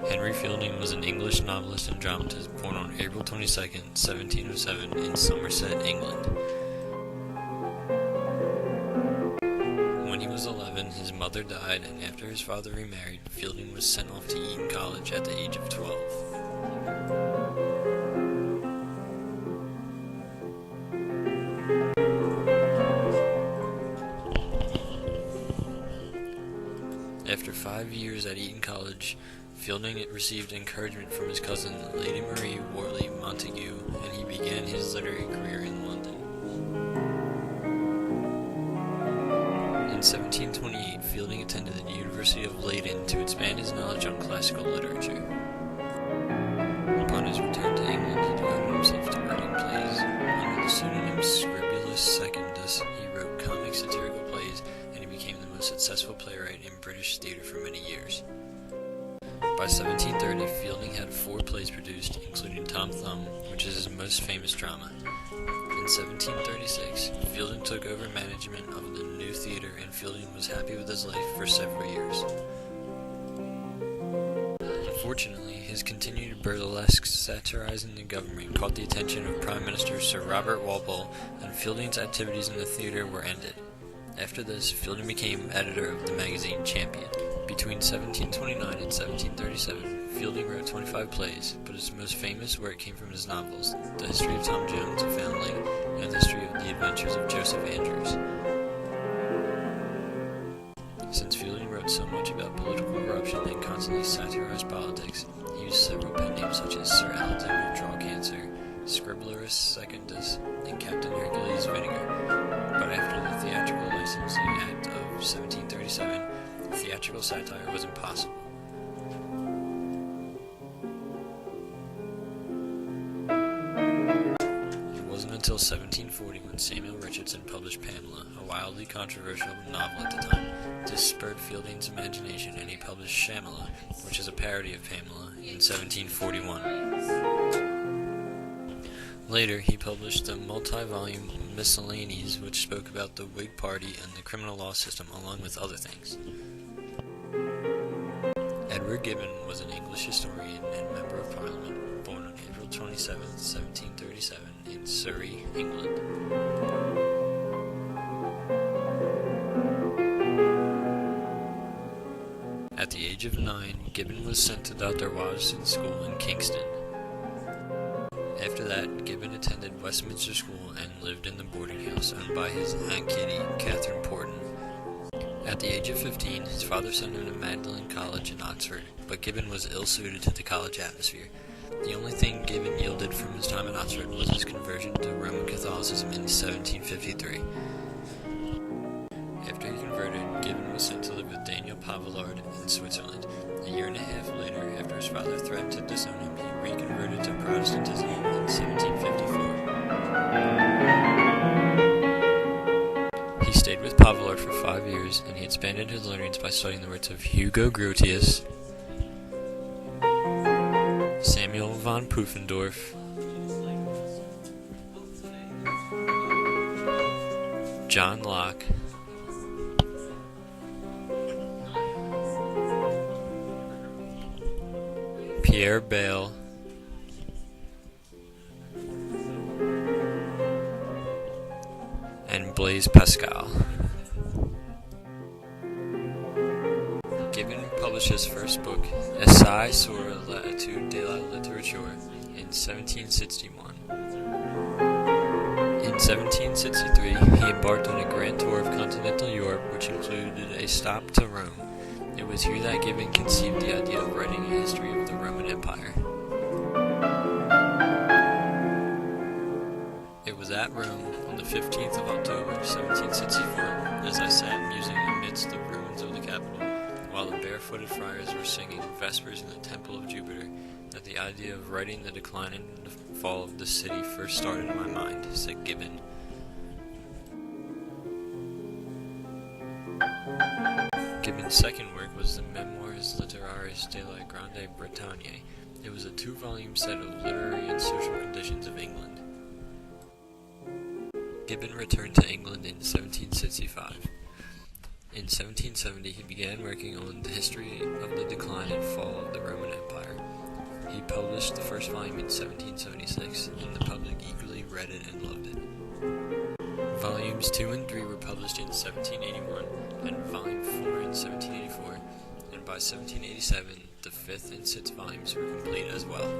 Henry Fielding was an English novelist and dramatist born on April 22, 1707 in Somerset, England. When he was 11, his mother died, and after his father remarried, Fielding was sent off to Eton College at the age of 12. After 5 years at Eton College, Fielding received encouragement from his cousin, Lady Marie Wortley Montagu, and he began his literary career in London. In 1728, Fielding attended the University of Leyden to expand his knowledge on classical literature. Upon his return to England, he devoted himself to writing plays. Under the pseudonym Scribulus Secundus, he wrote comic satirical plays, and he became the most successful playwright in British theatre for many years. By 1730, Fielding had 4 plays produced, including Tom Thumb, which is his most famous drama. In 1736, Fielding took over management of the New Theatre, and Fielding was happy with his life for several years. Unfortunately, his continued burlesque satirizing the government caught the attention of Prime Minister Sir Robert Walpole, and Fielding's activities in the theatre were ended. After this, Fielding became editor of the magazine Champion. Between 1729 and 1737, Fielding wrote 25 plays, but his most famous work came from his novels, The History of Tom Jones, a Foundling, and The History of the Adventures of Joseph Andrews. Since Fielding wrote so much about political corruption and constantly satirized politics, he used several pen names such as Sir Alexander Drawcancer, Scribulus Secundus, and Captain Hercules Vinegar. But after the Theatrical Licensing Act of 1737, theatrical satire was impossible. It wasn't until 1740 when Samuel Richardson published Pamela, a wildly controversial novel at the time. This spurred Fielding's imagination, and he published Shamala, which is a parody of Pamela, in 1741. Later, he published the multi-volume Miscellanies, which spoke about the Whig Party and the criminal law system, along with other things. Edward Gibbon was an English historian and Member of Parliament, born on April 27, 1737, in Surrey, England. At the age of 9, Gibbon was sent to Dr. Waterston's school in Kingston. After that, Gibbon attended Westminster School and lived in the boarding house owned by his Aunt Kitty, Catherine Porton. At the age of 15, his father sent him to Magdalen College in Oxford, but Gibbon was ill-suited to the college atmosphere. The only thing Gibbon yielded from his time at Oxford was his conversion to Roman Catholicism in 1753. After he converted, Gibbon was sent to live with Daniel Pavillard in Switzerland. A year and a half later, after his father threatened to disown him, he reconverted to Protestantism in 1754. He stayed with Pavillard for 5 years, and he expanded his learnings by studying the works of Hugo Grotius, Samuel von Pufendorf, John Locke, Pierre Bayle, and Blaise Pascal. Gibbon published his first book, Essai sur l'étude de la littérature, in 1761. In 1763, he embarked on a grand tour of continental Europe, which included a stop to Rome. It was here that Gibbon conceived the idea of writing a history of the Roman Empire. It was at Rome, on the 15th of October, 1764, as I sat musing amidst the ruins of the capital, while the barefooted friars were singing vespers in the temple of Jupiter, that the idea of writing the decline and the fall of the city first started in my mind, said Gibbon. Gibbon's second work was the Memoires littéraires de la Grande Bretagne. It was a 2-volume set of literary and social conditions of England. Gibbon returned to England in 1765. In 1770, he began working on the history of the decline and fall of the Roman Empire. He published the first volume in 1776, and the public eagerly read it and loved it. Volumes 2 and 3 were published in 1781, and Volume 4 in 1784, and by 1787, the 5th and 6th volumes were complete as well.